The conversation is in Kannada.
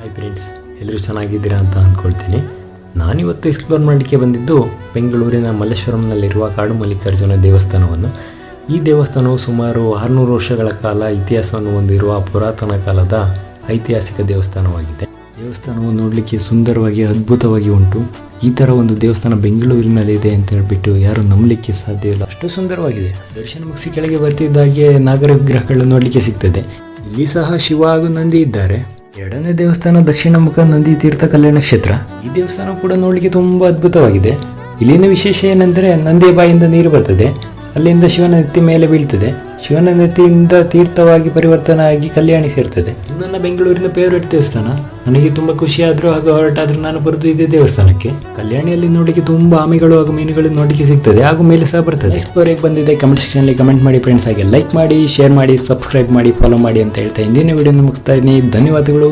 ಹಾಯ್ ಫ್ರೆಂಡ್ಸ್, ಎಲ್ಲರೂ ಚೆನ್ನಾಗಿದ್ದೀರಾ ಅಂತ ಅಂದ್ಕೊಳ್ತೀನಿ. ನಾನಿವತ್ತು ಎಕ್ಸ್ಪ್ಲೋರ್ ಮಾಡಲಿಕ್ಕೆ ಬಂದಿದ್ದು ಬೆಂಗಳೂರಿನ ಮಲ್ಲೇಶ್ವರಂನಲ್ಲಿರುವ ಕಾಡು ಮಲ್ಲಿಕಾರ್ಜುನ ದೇವಸ್ಥಾನವನ್ನು. ಈ ದೇವಸ್ಥಾನವು ಸುಮಾರು 600 ವರ್ಷಗಳ ಕಾಲ ಇತಿಹಾಸವನ್ನು ಹೊಂದಿರುವ ಪುರಾತನ ಕಾಲದ ಐತಿಹಾಸಿಕ ದೇವಸ್ಥಾನವಾಗಿದೆ. ದೇವಸ್ಥಾನವು ನೋಡಲಿಕ್ಕೆ ಸುಂದರವಾಗಿ ಅದ್ಭುತವಾಗಿ ಉಂಟು. ಈ ಥರ ಒಂದು ದೇವಸ್ಥಾನ ಬೆಂಗಳೂರಿನಲ್ಲಿದೆ ಅಂತ ಹೇಳ್ಬಿಟ್ಟು ಯಾರು ನಂಬಲಿಕ್ಕೆ ಸಾಧ್ಯ ಇಲ್ಲ, ಅಷ್ಟು ಸುಂದರವಾಗಿದೆ. ದರ್ಶನ ಮುಗಿಸಿ ಕೆಳಗೆ ಬರ್ತಿದ್ದಾಗೆ ನಾಗರ ವಿಗ್ರಹಗಳು ನೋಡಲಿಕ್ಕೆ ಸಿಗ್ತದೆ. ಇಲ್ಲಿ ಸಹ ಶಿವ ಹಾಗೂ ನಂದಿ ಇದ್ದಾರೆ. ಎರಡನೇ ದೇವಸ್ಥಾನ ದಕ್ಷಿಣ ಮುಖ ನಂದಿ ತೀರ್ಥ ಕಲ್ಯಾಣ ಕ್ಷೇತ್ರ. ಈ ದೇವಸ್ಥಾನ ಕೂಡ ನೋಡಲಿಕ್ಕೆ ತುಂಬಾ ಅದ್ಭುತವಾಗಿದೆ. ಇಲ್ಲಿನ ವಿಶೇಷ ಏನೆಂದರೆ ನಂದಿಯ ಬಾಯಿಂದ ನೀರು ಬರ್ತದೆ, ಅಲ್ಲಿಂದ ಶಿವನ ನೆತ್ತಿ ಮೇಲೆ ಬೀಳ್ತದೆ. ಶಿವನ ನೆತ್ತಿಯಿಂದ ತೀರ್ಥವಾಗಿ ಪರಿವರ್ತನೆ ಆಗಿ ಕಲ್ಯಾಣಿ ಸೇರ್ತದೆ. ಇದು ನನ್ನ ಬೆಂಗಳೂರಿನ ಫೇವರೇಟ್ ದೇವಸ್ಥಾನ. ನನಗೆ ತುಂಬಾ ಖುಷಿ ಆದ್ರೂ ಹಾಗೂ ಹೊರಟಾದ್ರೂ ನಾನು ಬರುದು ಇದೇ ದೇವಸ್ಥಾನಕ್ಕೆ. ಕಲ್ಯಾಣಿಯಲ್ಲಿ ನೋಡಲಿಕ್ಕೆ ತುಂಬಾ ಆಮೆಗಳು ಹಾಗೂ ಮೀನುಗಳು ನೋಡಲಿಕ್ಕೆ ಸಿಗ್ತದೆ, ಹಾಗೂ ಮೇಲೆ ಸಹ ಬರ್ತದೆ. ಎಕ್ಸ್ಪ್ಲೋರ್ ಬಂದಿದೆ ಕಮೆಂಟ್ ಸೆಕ್ಷನ್ ಅಲ್ಲಿ ಕಮೆಂಟ್ ಮಾಡಿ ಫ್ರೆಂಡ್ಸ್. ಹಾಗೆ ಲೈಕ್ ಮಾಡಿ, ಶೇರ್ ಮಾಡಿ, ಸಬ್ಸ್ಕ್ರೈಬ್ ಮಾಡಿ, ಫಾಲೋ ಮಾಡಿ ಅಂತ ಹೇಳ್ತಾ ಇಂದಿನ ವಿಡಿಯೋ ಮುಗಿಸ್ತಾ ಇದ್ದೀನಿ. ಧನ್ಯವಾದಗಳು.